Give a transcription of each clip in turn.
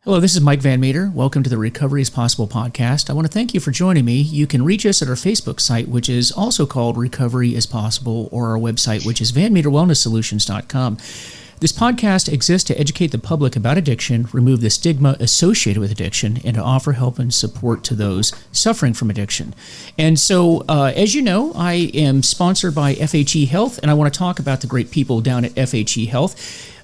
Hello, this is Mike Van Meter. Welcome to the Recovery is Possible podcast. I want to thank you for joining me. You can reach us at our Facebook site, which is also called Recovery is Possible, or our website, which is vanmeterwellnesssolutions.com. This podcast exists to educate the public about addiction, remove the stigma associated with addiction, and to offer help and support to those suffering from addiction. And so, as you know, I am sponsored by FHE Health, and I want to talk about the great people down at FHE Health.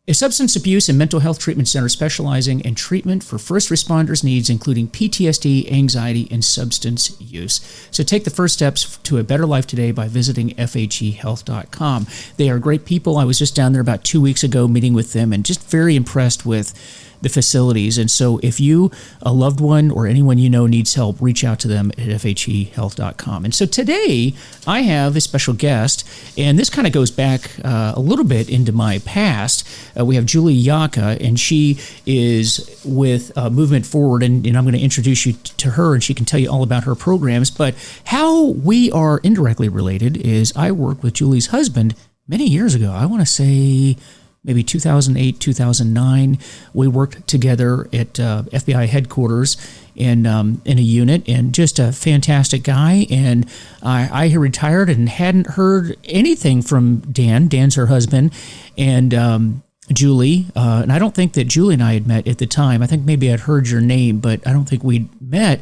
A substance abuse and mental health treatment center specializing in treatment for first responders' needs, including PTSD, anxiety, and substance use. So take the first steps to a better life today by visiting FHEHealth.com. They are great people. I was just down there about 2 weeks ago meeting with them and just very impressed with the facilities. And so if you, a loved one, or anyone you know needs help, reach out to them at FHEHealth.com. And so today I have a special guest, and this kind of goes back a little bit into my past. We have Julie Yocca, and she is with Movement Forward, and I'm going to introduce you to her, and she can tell you all about her programs. But how we are indirectly related is I worked with Julie's husband many years ago. I want to say maybe 2008, 2009, we worked together at FBI headquarters in a unit, and just a fantastic guy. And I had retired and hadn't heard anything from Dan. Dan's her husband, and Julie. And I don't think that Julie and I had met at the time. I think maybe I'd heard your name, but I don't think we'd met.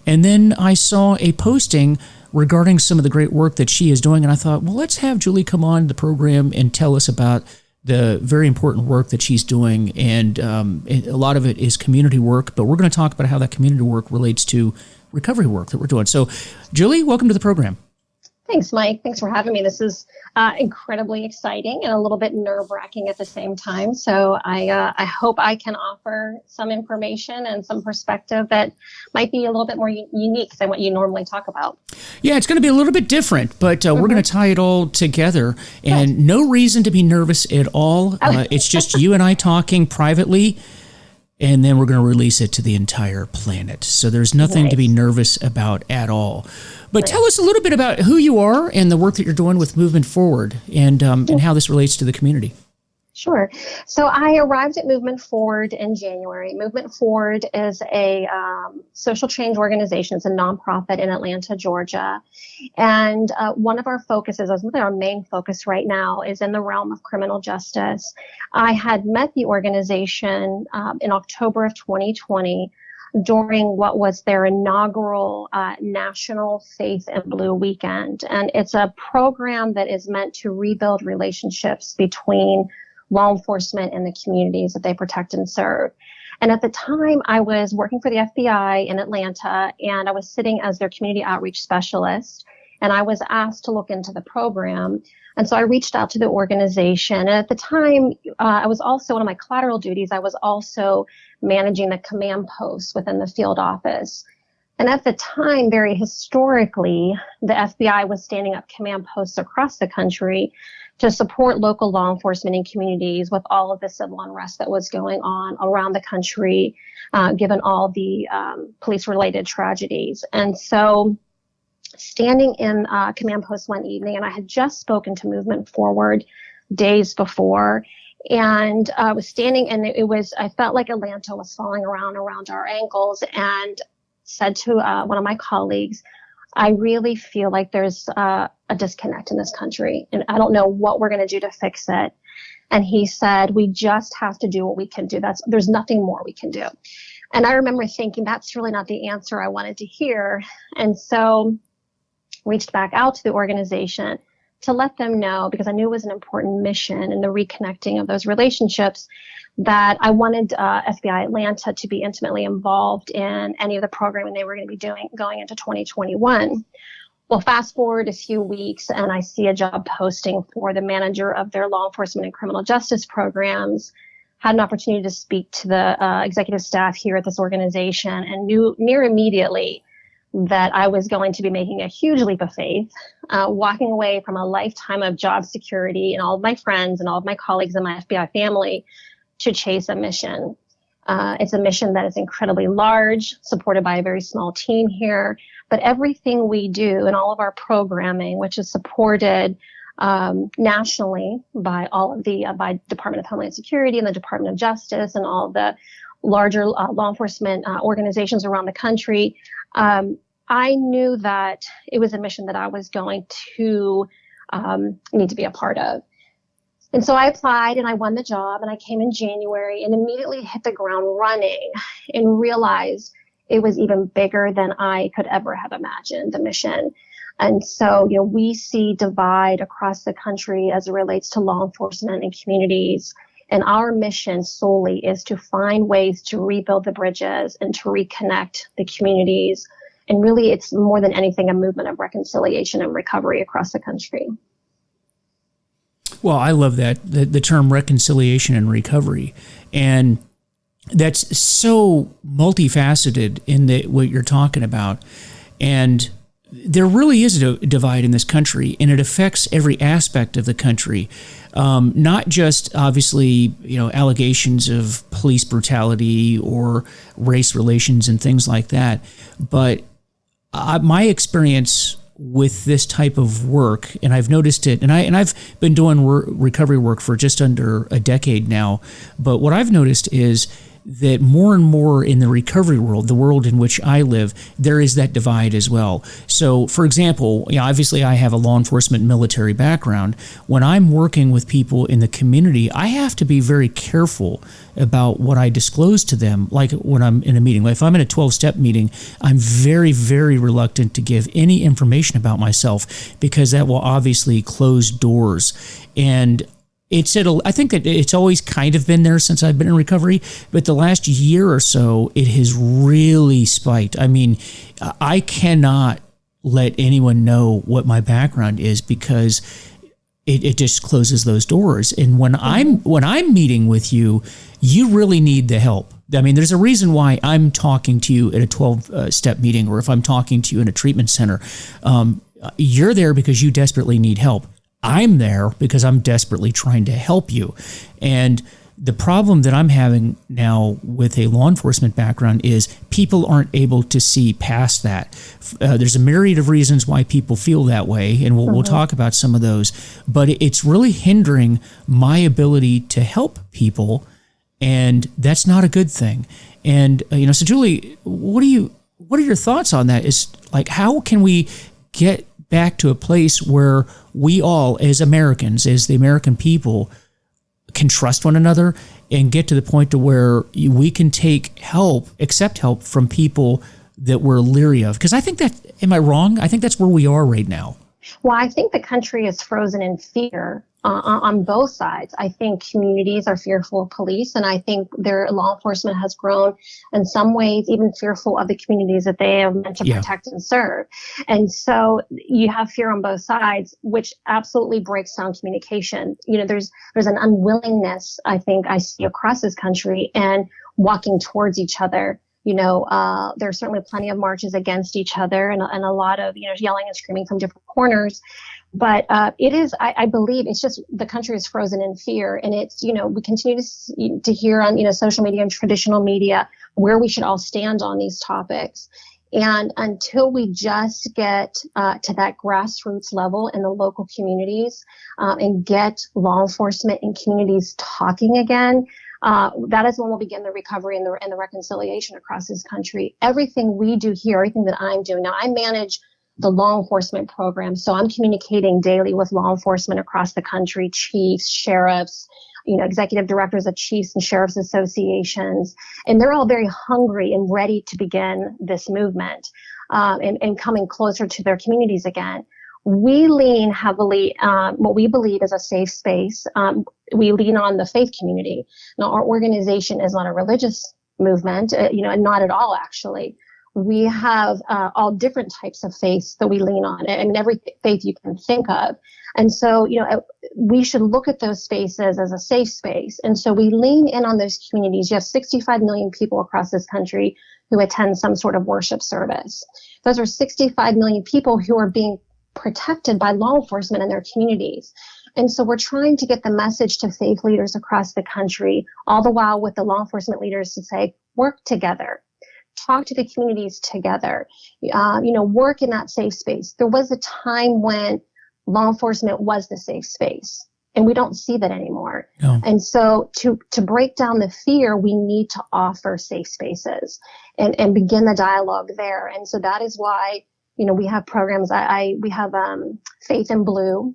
And then I saw a posting regarding some of the great work that she is doing, and I thought, well, let's have Julie come on the program and tell us about the very important work that she's doing, and a lot of it is community work, but we're going to talk about how that community work relates to recovery work that we're doing. So, Julie, welcome to the program. Thanks, Mike. Thanks for having me. This is incredibly exciting and a little bit nerve-wracking at the same time. So I hope I can offer some information and some perspective that might be a little bit more unique than what you normally talk about. Yeah, it's going to be a little bit different, but we're going to tie it all together. And no reason to be nervous at all. It's just you and I talking privately, and then we're going to release it to the entire planet. So there's nothing to be nervous about at all. But tell us a little bit about who you are and the work that you're doing with Movement Forward, and how this relates to the community. Sure. So I arrived at Movement Forward in January. Movement Forward is a social change organization. It's a nonprofit in Atlanta, Georgia. And one of our focuses, really our main focus right now, is in the realm of criminal justice. I had met the organization in October of 2020 during what was their inaugural National Faith in Blue weekend. And it's a program that is meant to rebuild relationships between law enforcement and the communities that they protect and serve. And at the time, I was working for the FBI in Atlanta, and I was sitting as their community outreach specialist, and I was asked to look into the program. And so I reached out to the organization. And at the time, I was also, one of my collateral duties, I was also managing the command posts within the field office. And at the time, very historically, the FBI was standing up command posts across the country to support local law enforcement in communities with all of the civil unrest that was going on around the country, given all the police-related tragedies. And so standing in command post one evening, and I had just spoken to Movement Forward days before, and I was standing, and I felt like Atlanta was falling around our ankles, and said to one of my colleagues, I really feel like there's a disconnect in this country, and I don't know what we're going to do to fix it. And he said, we just have to do what we can do. There's nothing more we can do. And I remember thinking, that's really not the answer I wanted to hear. And so reached back out to the organization to let them know, because I knew it was an important mission in the reconnecting of those relationships, that I wanted FBI Atlanta to be intimately involved in any of the programming they were going to be doing going into 2021. Well, fast forward a few weeks, and I see a job posting for the manager of their law enforcement and criminal justice programs. Had an opportunity to speak to the executive staff here at this organization, and knew near immediately that I was going to be making a huge leap of faith, walking away from a lifetime of job security and all of my friends and all of my colleagues in my FBI family to chase a mission. It's a mission that is incredibly large, supported by a very small team here, but everything we do and all of our programming, which is supported nationally by all of the by Department of Homeland Security and the Department of Justice and all the larger law enforcement organizations around the country. I knew that it was a mission that I was going to need to be a part of. And so I applied and I won the job, and I came in January and immediately hit the ground running and realized it was even bigger than I could ever have imagined, the mission. And so, we see divide across the country as it relates to law enforcement and communities. And our mission solely is to find ways to rebuild the bridges and to reconnect the communities. And really, it's more than anything a movement of reconciliation and recovery across the country. Well, I love that, the term reconciliation and recovery. And that's so multifaceted in what you're talking about. And there really is a divide in this country, and it affects every aspect of the country. Not just, obviously, allegations of police brutality or race relations and things like that. But my experience with this type of work, and I've noticed it, and I've been doing recovery work for just under a decade now, but what I've noticed is that more and more in the recovery world, the world in which I live, there is that divide as well. So, for example, obviously I have a law enforcement military background. When I'm working with people in the community, I have to be very careful about what I disclose to them, like when I'm in a meeting. Like if I'm in a 12-step meeting, I'm very, very reluctant to give any information about myself because that will obviously close doors. And I think that it's always kind of been there since I've been in recovery, but the last year or so, it has really spiked. I mean, I cannot let anyone know what my background is because it just closes those doors. And when I'm meeting with you, you really need the help. I mean, there's a reason why I'm talking to you at a 12-step meeting, or if I'm talking to you in a treatment center. You're there because you desperately need help. I'm there because I'm desperately trying to help you. And the problem that I'm having now with a law enforcement background is people aren't able to see past that. There's a myriad of reasons why people feel that way, and we'll talk about some of those. But it's really hindering my ability to help people, and that's not a good thing. And so Julie, what are your thoughts on that? Is like, how can we get back to a place where we all, as Americans, as the American people, can trust one another and get to the point to where we can accept help from people that we're leery of? Because I think that, am I wrong? I think that's where we are right now. Well, I think the country is frozen in fear on both sides. I think communities are fearful of police, and I think their law enforcement has grown in some ways even fearful of the communities that they are meant to protect and serve. And so you have fear on both sides, which absolutely breaks down communication. There's an unwillingness, I think, I see across this country and walking towards each other. There's certainly plenty of marches against each other and a lot of, yelling and screaming from different corners. But it is, I believe, it's just the country is frozen in fear. And it's, we continue to hear on, social media and traditional media where we should all stand on these topics. And until we just get to that grassroots level in the local communities and get law enforcement and communities talking again, that is when we'll begin the recovery and the reconciliation across this country. Everything we do here, everything that I'm doing now, I manage the law enforcement program. So I'm communicating daily with law enforcement across the country, chiefs, sheriffs, executive directors of chiefs and sheriffs associations. And they're all very hungry and ready to begin this movement and coming closer to their communities again. We lean heavily what we believe is a safe space. We lean on the faith community. Now, our organization is not a religious movement, and not at all, actually. We have all different types of faiths that we lean on, and every faith you can think of. And so, we should look at those spaces as a safe space. And so we lean in on those communities. You have 65 million people across this country who attend some sort of worship service. Those are 65 million people who are being protected by law enforcement in their communities. And so we're trying to get the message to faith leaders across the country, all the while with the law enforcement leaders to say, work together, talk to the communities together, work in that safe space. There was a time when law enforcement was the safe space. And we don't see that anymore. No. And so to break down the fear, we need to offer safe spaces and begin the dialogue there. And so that is why, we have programs. We have Faith in Blue.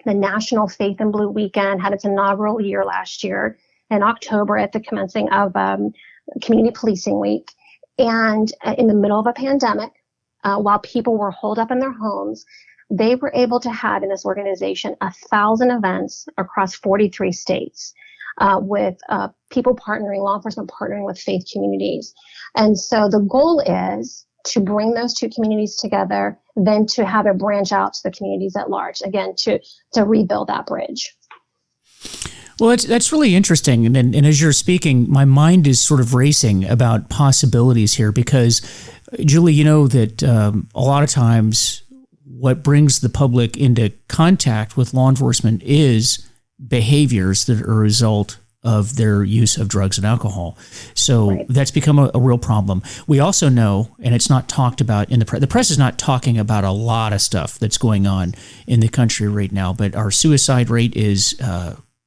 The National Faith in Blue Weekend had its inaugural year last year in October at the commencing of Community Policing Week. And in the middle of a pandemic, while people were holed up in their homes, they were able to have in this organization 1,000 events across 43 states with people partnering, law enforcement partnering with faith communities. And so the goal is to bring those two communities together, then to have it branch out to the communities at large, again, to rebuild that bridge. Well, that's really interesting. And as you're speaking, my mind is sort of racing about possibilities here because, Julie, you know that a lot of times what brings the public into contact with law enforcement is behaviors that are a result of their use of drugs and alcohol. So Right. That's become a real problem. We also know, and it's not talked about in the press. The press is not talking about a lot of stuff that's going on in the country right now, but our suicide rate is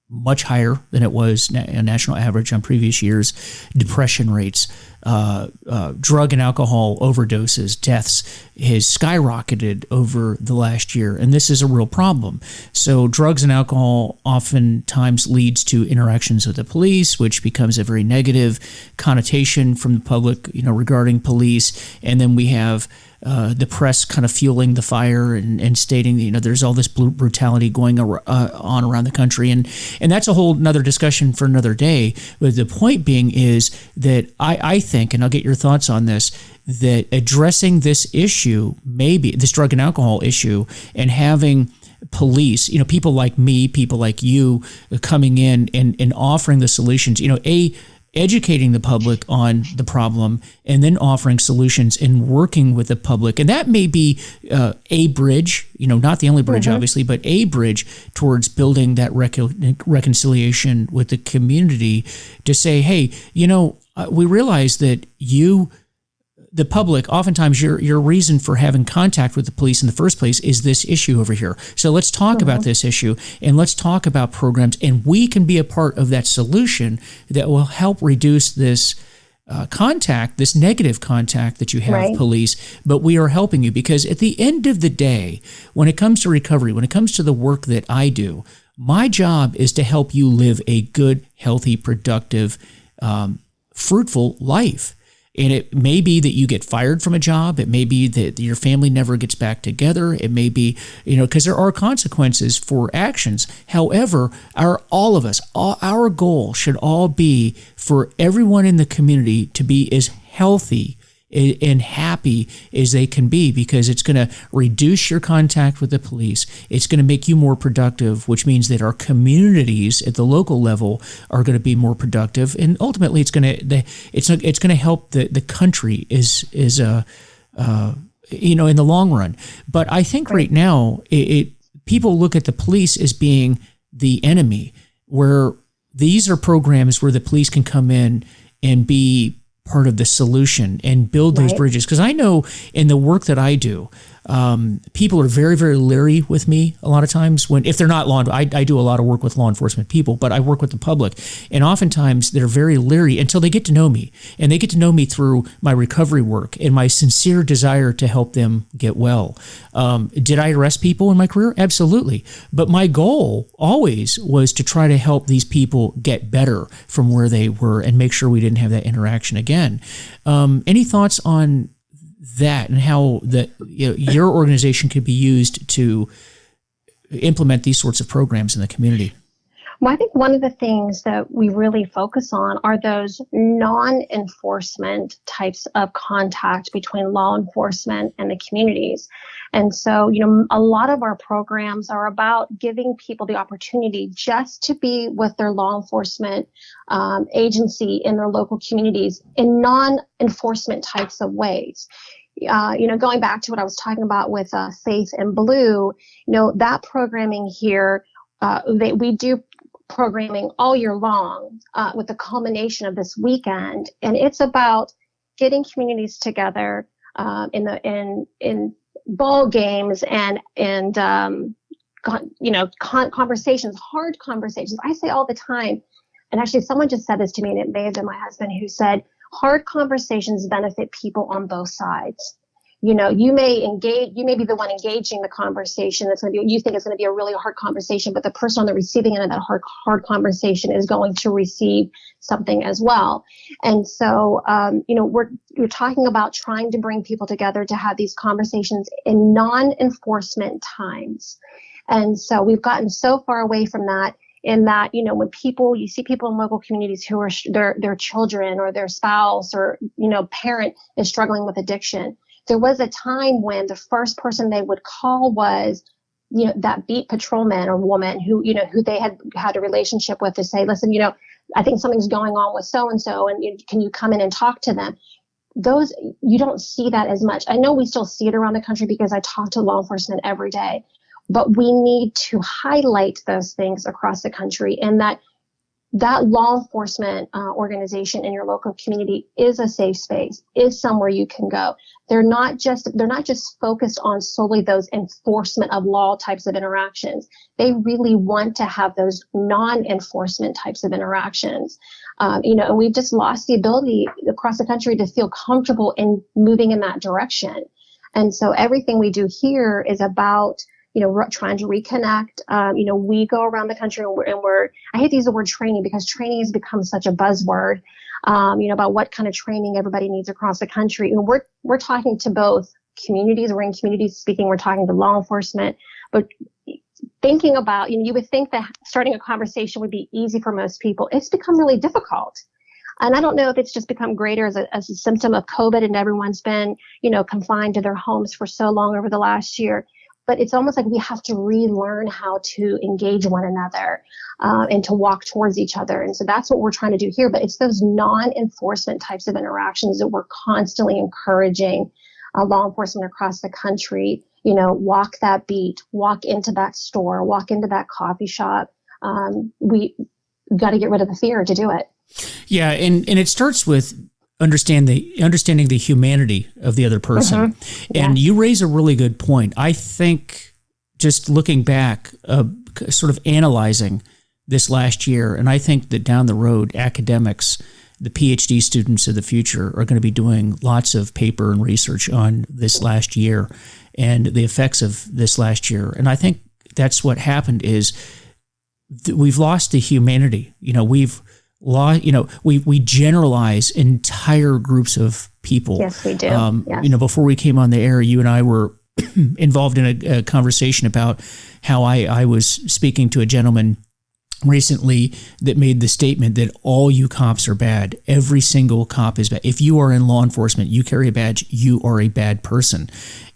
much higher than it was a national average on previous years. Depression rates, drug and alcohol overdoses, deaths has skyrocketed over the last year, and this is a real problem. So drugs and alcohol oftentimes leads to interactions with the police, which becomes a very negative connotation from the public, regarding police. And then we have the press kind of fueling the fire and stating, there's all this brutality going on around the country. And that's a whole nother discussion for another day. But the point being is that I think, and I'll get your thoughts on this, that addressing this issue, maybe this drug and alcohol issue, and having police, people like me, people like you coming in and offering the solutions, educating the public on the problem and then offering solutions and working with the public. And that may be a bridge, not the only bridge, obviously, but a bridge towards building that reconciliation with the community to say, hey, we realize that the public, oftentimes your reason for having contact with the police in the first place is this issue over here. So let's talk about this issue and let's talk about programs, and we can be a part of that solution that will help reduce this contact, this negative contact that you have with police, but we are helping you because at the end of the day, when it comes to recovery, when it comes to the work that I do, my job is to help you live a good, healthy, productive, fruitful life. And it may be that you get fired from a job. It may be that your family never gets back together. It may be, because there are consequences for actions. However, all of us, our goal should all be for everyone in the community to be as healthy and happy as they can be, because it's going to reduce your contact with the police. It's going to make you more productive, which means that our communities at the local level are going to be more productive, and ultimately it's going to help the country in the long run. But I think right now people look at the police as being the enemy, where these are programs where the police can come in and be part of the solution and build those bridges. Because I know in the work that I do, people are very, very leery with me a lot of times if they're not I do a lot of work with law enforcement people, but I work with the public. And oftentimes they're very leery until they get to know me. And they get to know me through my recovery work and my sincere desire to help them get well. Did I arrest people in my career? Absolutely. But my goal always was to try to help these people get better from where they were and make sure we didn't have that interaction again. Any thoughts on that and how your organization could be used to implement these sorts of programs in the community? Well, I think one of the things that we really focus on are those non-enforcement types of contact between law enforcement and the communities. And so, a lot of our programs are about giving people the opportunity just to be with their law enforcement agency in their local communities in non-enforcement types of ways. Going back to what I was talking about with Faith in Blue, that programming here, we do programming all year long with the culmination of this weekend, and it's about getting communities together in ball games and conversations, hard conversations. I say all the time, and actually someone just said this to me, and it may have been my husband, who said hard conversations benefit people on both sides. You may be the one engaging the conversation. You think it's going to be a really hard conversation, but the person on the receiving end of that hard conversation is going to receive something as well. And so, we're talking about trying to bring people together to have these conversations in non-enforcement times. And so we've gotten so far away from that, in that, when you see people in local communities who are their children or their spouse or, parent is struggling with addiction. There was a time when the first person they would call was, that beat patrolman or woman who they had a relationship with, to say, listen, I think something's going on with so-and-so, and can you come in and talk to them? Those, you don't see that as much. I know we still see it around the country because I talk to law enforcement every day, but we need to highlight those things across the country, and that law enforcement organization in your local community is a safe space, is somewhere you can go. They're not just focused on solely those enforcement of law types of interactions. They really want to have those non-enforcement types of interactions. And we've just lost the ability across the country to feel comfortable in moving in that direction. And so everything we do here is about trying to reconnect. We go around the country and I hate to use the word training because training has become such a buzzword, about what kind of training everybody needs across the country. And we're talking to both communities. We're in communities speaking. We're talking to law enforcement, but thinking about, you would think that starting a conversation would be easy for most people. It's become really difficult. And I don't know if it's just become greater as a symptom of COVID, and everyone's been, confined to their homes for so long over the last year. But it's almost like we have to relearn how to engage one another and to walk towards each other. And so that's what we're trying to do here. But it's those non-enforcement types of interactions that we're constantly encouraging law enforcement across the country. Walk that beat, walk into that store, walk into that coffee shop. We got to get rid of the fear to do it. Yeah, and it starts with understanding the humanity of the other person. Mm-hmm. And you raise a really good point. I think just looking back, sort of analyzing this last year, and I think that down the road, academics, the PhD students of the future, are going to be doing lots of paper and research on this last year and the effects of this last year. And I think that's what happened is we've lost the humanity. We generalize entire groups of people. Yes, we do. Yes. Before we came on the air, you and I were involved in a conversation about how I was speaking to a gentleman recently that made the statement that all you cops are bad. Every single cop is bad. If you are in law enforcement, you carry a badge, you are a bad person.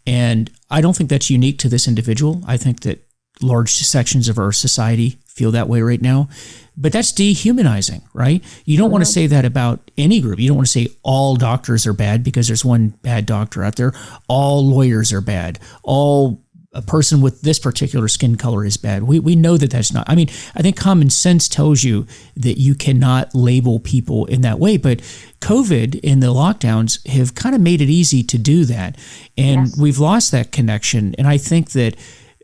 And I don't think that's unique to this individual. I think that large sections of our society feel that way right now. But that's dehumanizing, right? You don't want to say that about any group. You don't want to say all doctors are bad because there's one bad doctor out there. All lawyers are bad. A person with this particular skin color is bad. We know that that's not. I mean, I think common sense tells you that you cannot label people in that way. But COVID and the lockdowns have kind of made it easy to do that. And we've lost that connection. And I think that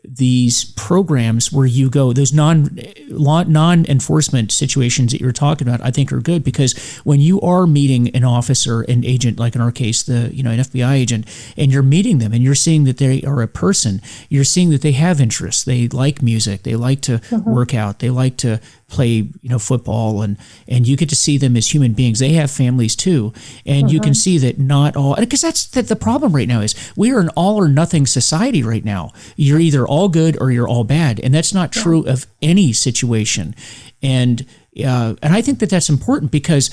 these programs where you go, those non-enforcement situations that you're talking about, I think are good, because when you are meeting an officer, an agent, like in our case, an FBI agent, and you're meeting them and you're seeing that they are a person, you're seeing that they have interests. They like music. They like to work out. They like to play, football, and you get to see them as human beings. They have families too. And you can see that not all, because that's the problem right now is we are an all or nothing society right now. You're either all good or you're all bad. And that's not true of any situation. And I think that that's important because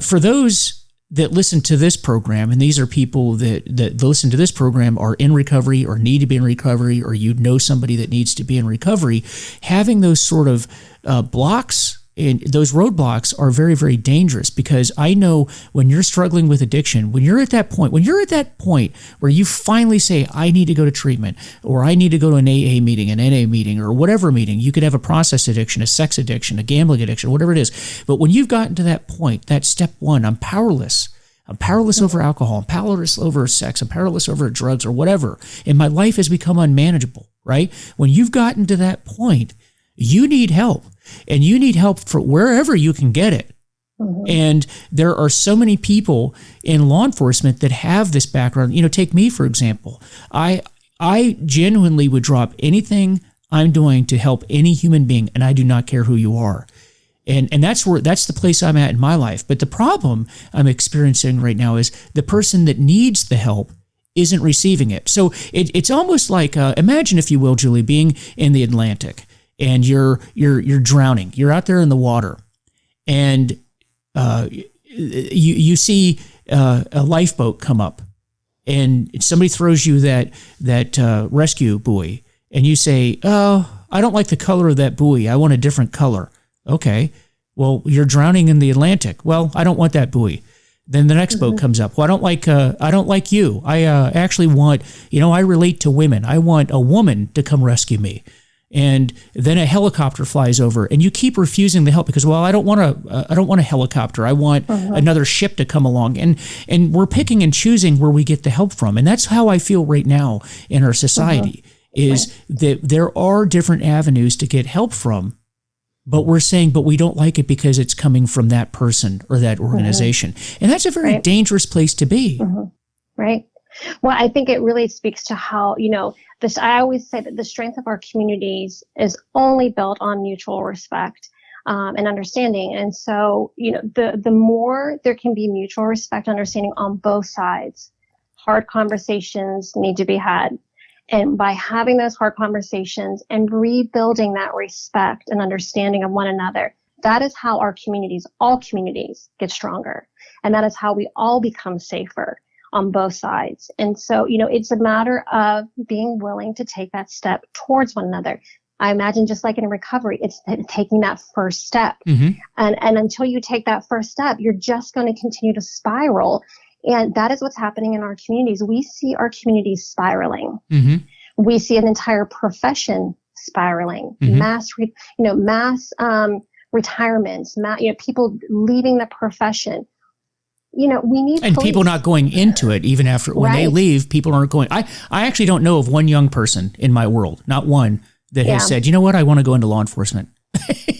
for those that listen to this program, and these are people that listen to this program are in recovery or need to be in recovery, or somebody that needs to be in recovery, having those sort of blocks and those roadblocks are very, very dangerous, because I know when you're struggling with addiction, when you're at that point where you finally say, I need to go to treatment, or I need to go to an AA meeting, an NA meeting, or whatever meeting, you could have a process addiction, a sex addiction, a gambling addiction, whatever it is. But when you've gotten to that point, that step one, I'm powerless. I'm powerless over alcohol. I'm powerless over sex. I'm powerless over drugs or whatever. And my life has become unmanageable, right? When you've gotten to that point, you need help. And you need help for wherever you can get it. And there are so many people in law enforcement that have this background. You know, take me, for example. I genuinely would drop anything I'm doing to help any human being, and I do not care who you are. And that's the place I'm at in my life. But the problem I'm experiencing right now is the person that needs the help isn't receiving it. So it's almost like, imagine, if you will, Julie, being in the Atlantic and you're drowning. You're out there in the water, and you see a lifeboat come up, and somebody throws you that rescue buoy, and you say, "Oh, I don't like the color of that buoy. I want a different color." Okay, well, you're drowning in the Atlantic. Well, I don't want that buoy. Then the next boat comes up. Well, I don't like you. I actually want, I relate to women. I want a woman to come rescue me. And then a helicopter flies over, and you keep refusing the help because, well, I don't want a helicopter. I want another ship to come along. And we're picking and choosing where we get the help from. And that's how I feel right now in our society, is that there are different avenues to get help from, but we're saying, but we don't like it because it's coming from that person or that organization. And that's a very dangerous place to be. Right. Well, I think it really speaks to how, I always say that the strength of our communities is only built on mutual respect and understanding. And so, the more there can be mutual respect, understanding on both sides, hard conversations need to be had. And by having those hard conversations and rebuilding that respect and understanding of one another, that is how our communities, all communities, get stronger. And that is how we all become safer on both sides. And so, it's a matter of being willing to take that step towards one another. I imagine just like in recovery, it's taking that first step. And until you take that first step, you're just going to continue to spiral. And that is what's happening in our communities. We see our communities spiraling. We see an entire profession spiraling, mass retirements, people leaving the profession. We need and police. People not going into it even after when they leave. People aren't going. I actually don't know of one young person in my world, not one, that has said, "You know what, I want to go into law enforcement."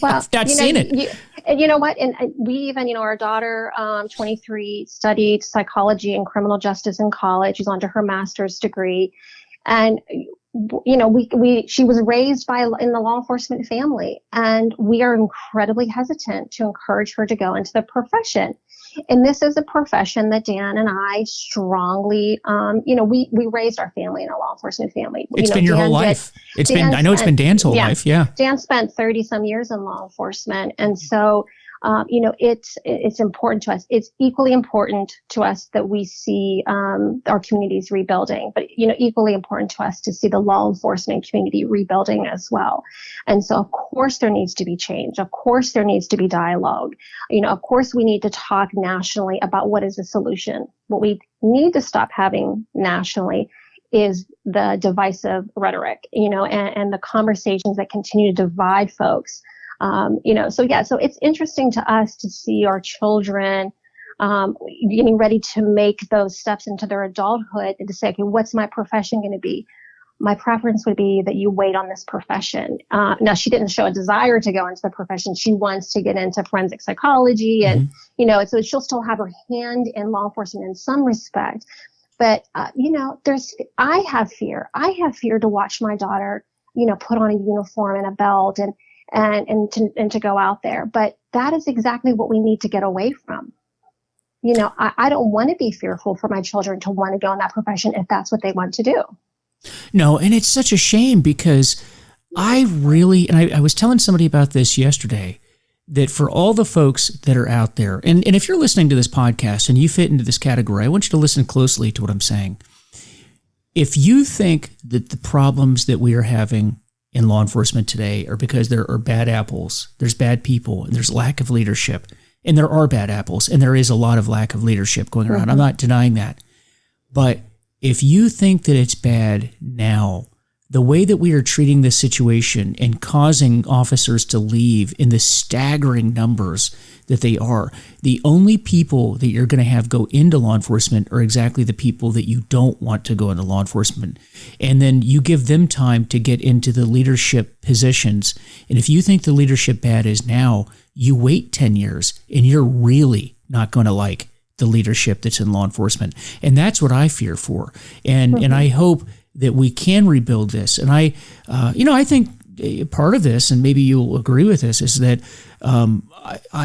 Well, I've seen it. And you know what? And we even, our daughter, 23, studied psychology and criminal justice in college. She's on to her master's degree. And, she was raised in the law enforcement family. And we are incredibly hesitant to encourage her to go into the profession. And this is a profession that Dan and I strongly, we raised our family in a law enforcement family. It's been your whole life. It's been Dan's whole life. Yeah. Dan spent 30 some years in law enforcement. And so, it's important to us. It's equally important to us that we see, our communities rebuilding, but, equally important to us to see the law enforcement community rebuilding as well. And so, of course, there needs to be change. Of course, there needs to be dialogue. Of course, we need to talk nationally about what is the solution. What we need to stop having nationally is the divisive rhetoric, and the conversations that continue to divide folks. So it's interesting to us to see our children getting ready to make those steps into their adulthood and to say, okay, what's my profession going to be? My preference would be that you wait on this profession. Now, she didn't show a desire to go into the profession. She wants to get into forensic psychology and, so she'll still have her hand in law enforcement in some respect. But, I have fear. I have fear to watch my daughter, put on a uniform and a belt and to go out there. But that is exactly what we need to get away from. I don't want to be fearful for my children to want to go in that profession if that's what they want to do. No, and it's such a shame because I was telling somebody about this yesterday, that for all the folks that are out there, and if you're listening to this podcast and you fit into this category, I want you to listen closely to what I'm saying. If you think that the problems that we are having in law enforcement today are because there are bad apples, there's bad people, and there's lack of leadership. And there are bad apples, and there is a lot of lack of leadership going around. I'm not denying that. But if you think that it's bad now, the way that we are treating this situation and causing officers to leave in the staggering numbers that they are, the only people that you're going to have go into law enforcement are exactly the people that you don't want to go into law enforcement. And then you give them time to get into the leadership positions. And if you think the leadership bad is now, you wait 10 years and you're really not going to like the leadership that's in law enforcement. And that's what I fear for. And I hope that we can rebuild this. And I think part of this, and maybe you'll agree with this, is that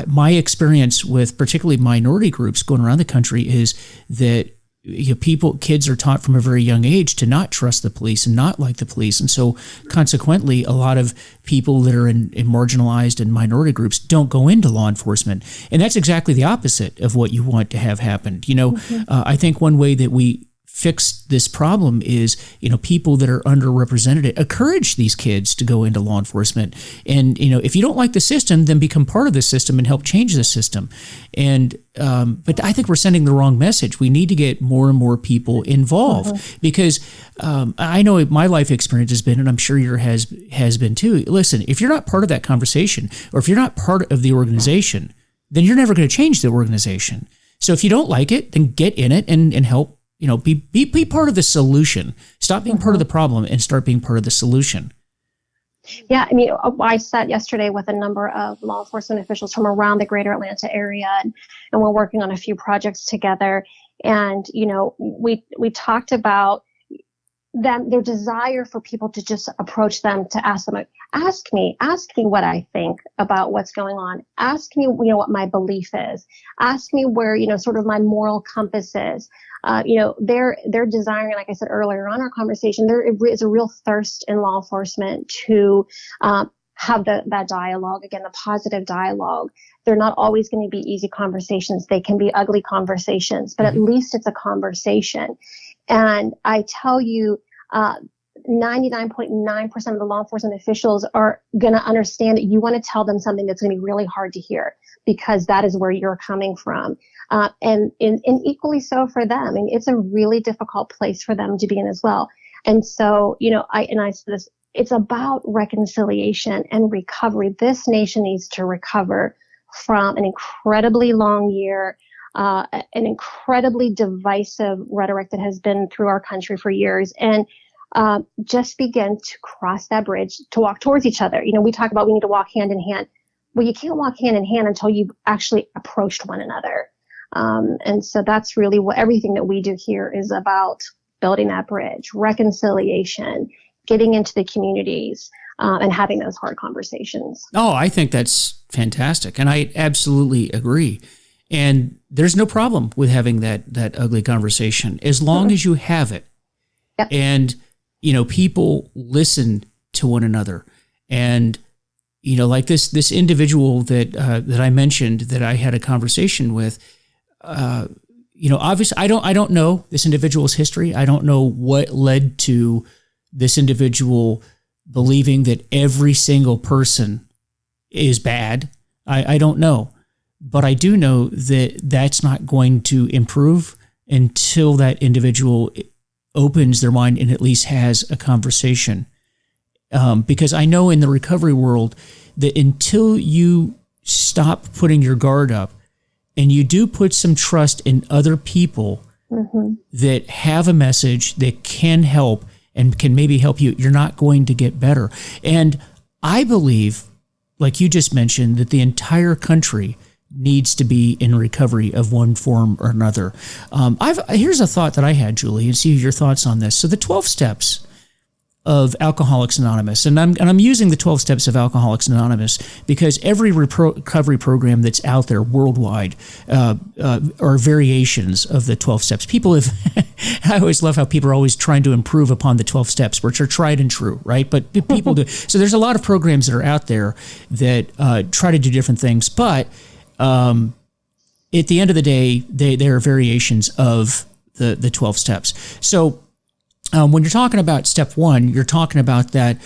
my experience with particularly minority groups going around the country is that kids are taught from a very young age to not trust the police and not like the police. And so consequently, a lot of people that are in marginalized and minority groups don't go into law enforcement. And that's exactly the opposite of what you want to have happen. I think one way that we fix this problem is, people that are underrepresented, encourage these kids to go into law enforcement. And, if you don't like the system, then become part of the system and help change the system. And, but I think we're sending the wrong message. We need to get more and more people involved because I know my life experience has been, and I'm sure your has been too. Listen, if you're not part of that conversation, or if you're not part of the organization, then you're never going to change the organization. So if you don't like it, then get in it and help. Be part of the solution. Stop being part of the problem and start being part of the solution. Yeah, I sat yesterday with a number of law enforcement officials from around the greater Atlanta area, and we're working on a few projects together. And, we talked about their desire for people to just approach them, to ask them, ask me what I think about what's going on. Ask me, what my belief is. Ask me where, sort of my moral compass is. They're desiring, like I said earlier on our conversation, there is a real thirst in law enforcement to have that dialogue, again, the positive dialogue. They're not always going to be easy conversations. They can be ugly conversations, but at least it's a conversation. And I tell you, 99.9% of the law enforcement officials are going to understand that you want to tell them something that's going to be really hard to hear, because that is where you're coming from. And equally so for them. It's a really difficult place for them to be in as well. And so, I said this, it's about reconciliation and recovery. This nation needs to recover from an incredibly long year, an incredibly divisive rhetoric that has been through our country for years, and just begin to cross that bridge, to walk towards each other. We talk about we need to walk hand in hand. Well, you can't walk hand in hand until you've actually approached one another. And so that's really what everything that we do here is about: building that bridge, reconciliation, getting into the communities, and having those hard conversations. Oh, I think that's fantastic. And I absolutely agree. And there's no problem with having that ugly conversation as long as you have it. Yep. And, people listen to one another. And, like this individual that I mentioned that I had a conversation with, obviously I don't know this individual's history. I don't know what led to this individual believing that every single person is bad. I don't know. But I do know that that's not going to improve until that individual opens their mind and at least has a conversation. Because I know in the recovery world that until you stop putting your guard up and you do put some trust in other people that have a message that can help and can maybe help you, you're not going to get better. And I believe, like you just mentioned, that the entire country needs to be in recovery of one form or another. Here's a thought that I had, Julie, and see your thoughts on this. So the 12 steps of Alcoholics Anonymous, and I'm using the 12 steps of Alcoholics Anonymous because every recovery program that's out there worldwide are variations of the 12 steps. People have, I always love how people are always trying to improve upon the 12 steps, which are tried and true, right? But people do. So there's a lot of programs that are out there that try to do different things, but at the end of the day, they are variations of the 12 steps. So when you're talking about step one, you're talking about that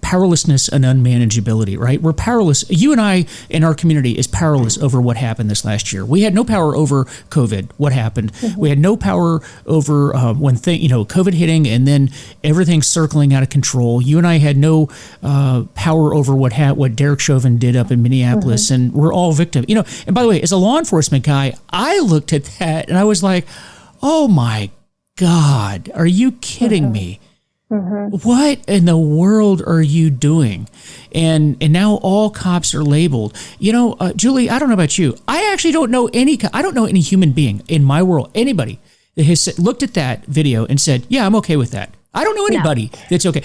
powerlessness and unmanageability, right? We're powerless. You and I in our community is powerless over what happened this last year. We had no power over COVID, what happened. Mm-hmm. We had no power over when COVID hitting and then everything circling out of control. You and I had no power over what Derek Chauvin did up in Minneapolis, mm-hmm. and we're all victims. And by the way, as a law enforcement guy, I looked at that and I was like, oh my God, are you kidding mm-hmm. me? Mm-hmm. What in the world are you doing? And now all cops are labeled. Julie, I don't know about you. I actually don't know any human being in my world, anybody that has looked at that video and said, yeah, I'm okay with that. I don't know anybody that's okay.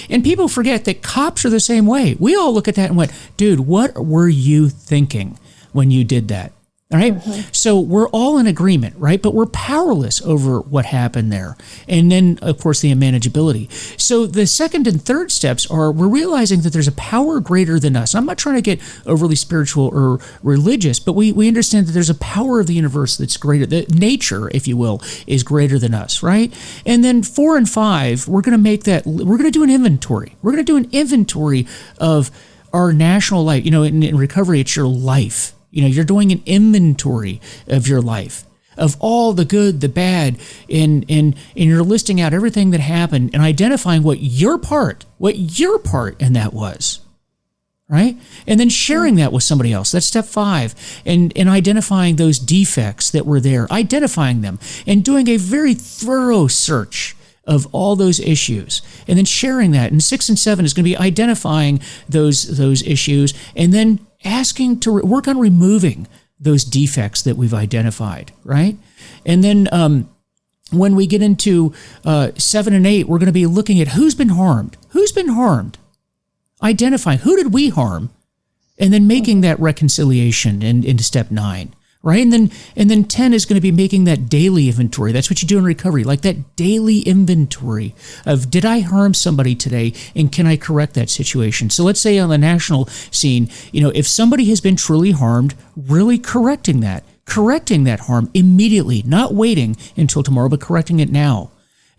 And people forget that cops are the same way. We all look at that and went, dude, what were you thinking when you did that? All right. Mm-hmm. So we're all in agreement, right? But we're powerless over what happened there. And then, of course, the unmanageability. So the second and third steps are we're realizing that there's a power greater than us. I'm not trying to get overly spiritual or religious, but we understand that there's a power of the universe that's greater. That nature, if you will, is greater than us, right? And then 4 and 5, we're going to do an inventory. We're going to do an inventory of our national life. In recovery, it's your life. You're doing an inventory of your life, of all the good, the bad, and you're listing out everything that happened and identifying what your part in that was, right? And then sharing that with somebody else. That's step 5. And identifying those defects that were there, identifying them, and doing a very thorough search of all those issues, and then sharing that. And 6 and 7 is going to be identifying those issues, and then asking to work on removing those defects that we've identified, right? And then when we get into 7 and 8, we're going to be looking at who's been harmed, identifying who did we harm, and then making that reconciliation into step 9. Right? And then 10 is going to be making that daily inventory. That's what you do in recovery, like that daily inventory of, did I harm somebody today, and can I correct that situation? So let's say on the national scene, if somebody has been truly harmed, really correcting that harm immediately, not waiting until tomorrow, but correcting it now.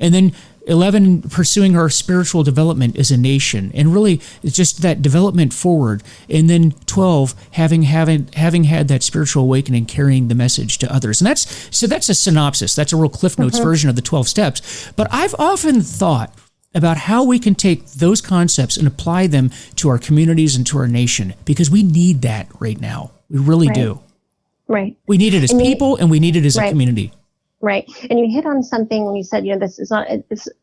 And then 11, pursuing our spiritual development as a nation, and really it's just that development forward. And then 12, having had that spiritual awakening, carrying the message to others. And that's a synopsis. That's a real Cliff Notes mm-hmm. version of the 12 steps. But I've often thought about how we can take those concepts and apply them to our communities and to our nation, because we need that right now. We really do. Right. We need it as people, and we need it as a community. Right. And you hit on something when you said, this is not,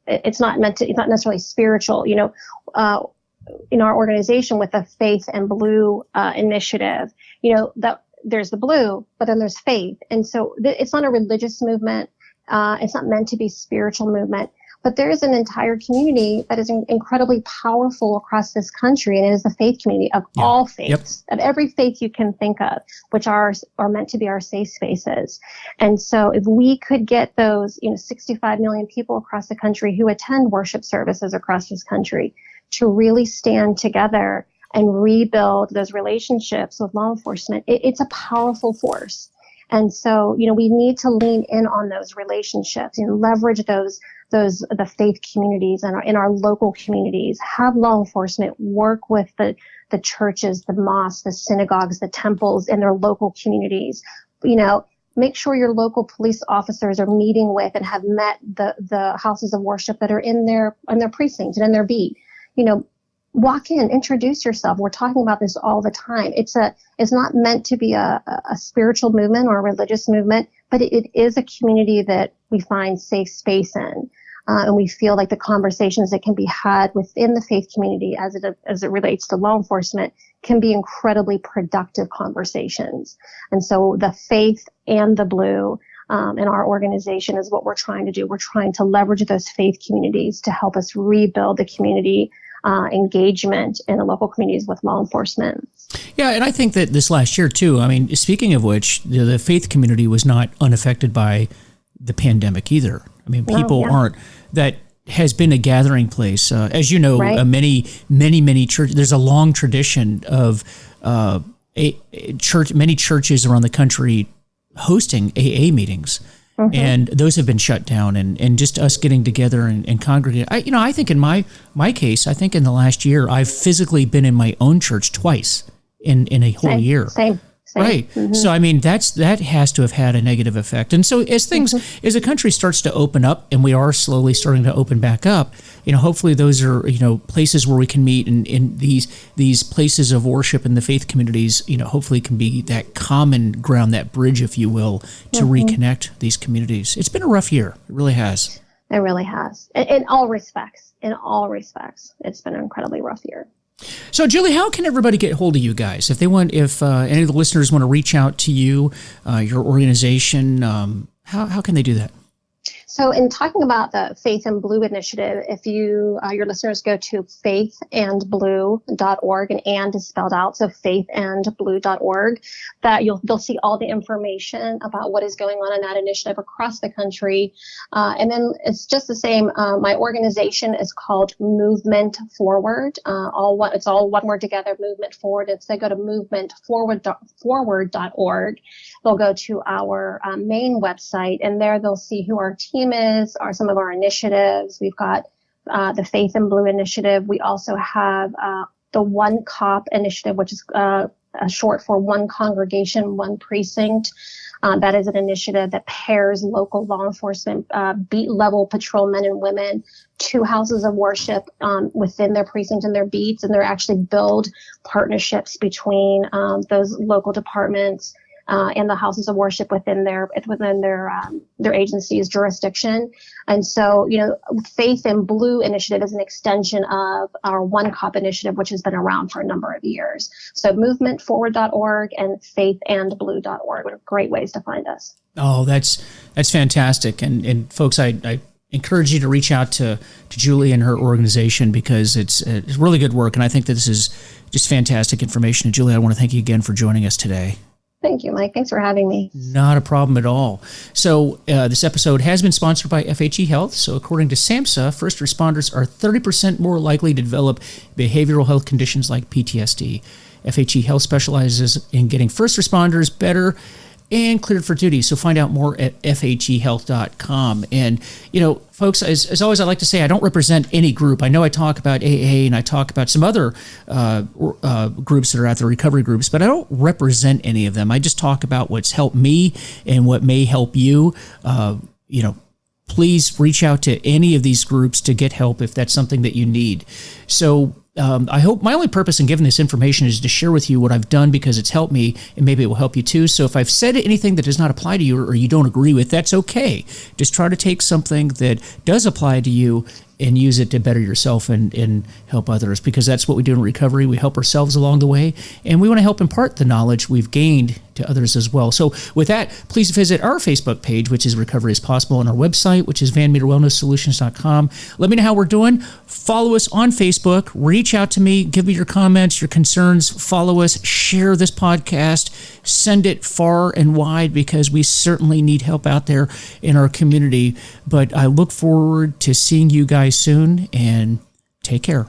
it's not necessarily spiritual, in our organization with the Faith and Blue initiative, that there's the blue, but then there's faith. And so it's not a religious movement. It's not meant to be spiritual movement, but there is an entire community that is incredibly powerful across this country. And it is the faith community of all faiths, of every faith you can think of, which are meant to be our safe spaces. And so if we could get those, 65 million people across the country who attend worship services across this country to really stand together and rebuild those relationships with law enforcement, it's a powerful force. And so, we need to lean in on those relationships, leverage the faith communities and in our local communities, have law enforcement work with the churches, the mosques, the synagogues, the temples in their local communities. Make sure your local police officers are meeting with and have met the houses of worship that are in their precincts and in their beat. Walk in, introduce yourself. We're talking about this all the time. It's not meant to be a spiritual movement or a religious movement, but it is a community that we find safe space in. And we feel like the conversations that can be had within the faith community as it relates to law enforcement can be incredibly productive conversations. And so the faith and the blue in our organization is what we're trying to do. We're trying to leverage those faith communities to help us rebuild the community engagement in the local communities with law enforcement. Yeah, and I think that this last year too, speaking of which, the faith community was not unaffected by the pandemic either. People aren't. That has been a gathering place. As you know, many churches, there's a long tradition of many churches around the country hosting AA meetings. And those have been shut down, and just us getting together and congregating. I think in my case, I think in the last year, I've physically been in my own church twice in a whole year. Same. Right. So, I mean, that has to have had a negative effect. And so as as the country starts to open up, and we are slowly starting to open back up, hopefully those are, places where we can meet, and these places of worship in the faith communities, hopefully can be that common ground, that bridge, if you will, to reconnect these communities. It's been a rough year. It really has. It really has. In all respects. It's been an incredibly rough year. So, Julie, how can everybody get hold of you guys? If any of the listeners want to reach out to you, your organization, how can they do that? So in talking about the Faith and Blue initiative, if you, your listeners go to faithandblue.org, and is spelled out, so faithandblue.org, that they'll see all the information about what is going on in that initiative across the country. And then it's just the same. My organization is called Movement Forward. It's all one word together, Movement Forward. If they go to movementforward.org, they'll go to our main website, and there they'll see who our team is, are some of our initiatives. We've got the Faith and Blue initiative. We also have the One COP initiative, which is short for One Congregation, One Precinct. That is an initiative that pairs local law enforcement, beat level patrolmen and women to houses of worship within their precinct and their beats, and they're actually build partnerships between those local departments and the houses of worship within their agency's jurisdiction. And so, Faith and Blue initiative is an extension of our One COP initiative, which has been around for a number of years. So movementforward.org and faithandblue.org are great ways to find us. Oh, that's fantastic. And folks, I encourage you to reach out to Julie and her organization, because it's really good work. And I think that this is just fantastic information. And Julie, I want to thank you again for joining us today. Thank you, Mike. Thanks for having me. Not a problem at all. So this episode has been sponsored by FHE Health. So according to SAMHSA, first responders are 30% more likely to develop behavioral health conditions like PTSD. FHE Health specializes in getting first responders better and cleared for duty. So find out more at fhehealth.com. And, folks, as always, I like to say I don't represent any group. I know I talk about AA and I talk about some other groups that are out there, recovery groups, but I don't represent any of them. I just talk about what's helped me and what may help you. Please reach out to any of these groups to get help if that's something that you need. So I hope my only purpose in giving this information is to share with you what I've done, because it's helped me, and maybe it will help you too. So if I've said anything that does not apply to you or you don't agree with, that's okay. Just try to take something that does apply to you and use it to better yourself and help others, because that's what we do in recovery. We help ourselves along the way, and we want to help impart the knowledge we've gained to others as well. So with that, please visit our Facebook page, which is Recovery is Possible, and our website, which is VanMeterWellnessSolutions.com. Let me know how we're doing. Follow us on Facebook. Reach out to me. Give me your comments, your concerns. Follow us. Share this podcast. Send it far and wide, because we certainly need help out there in our community. But I look forward to seeing you guys soon, and take care.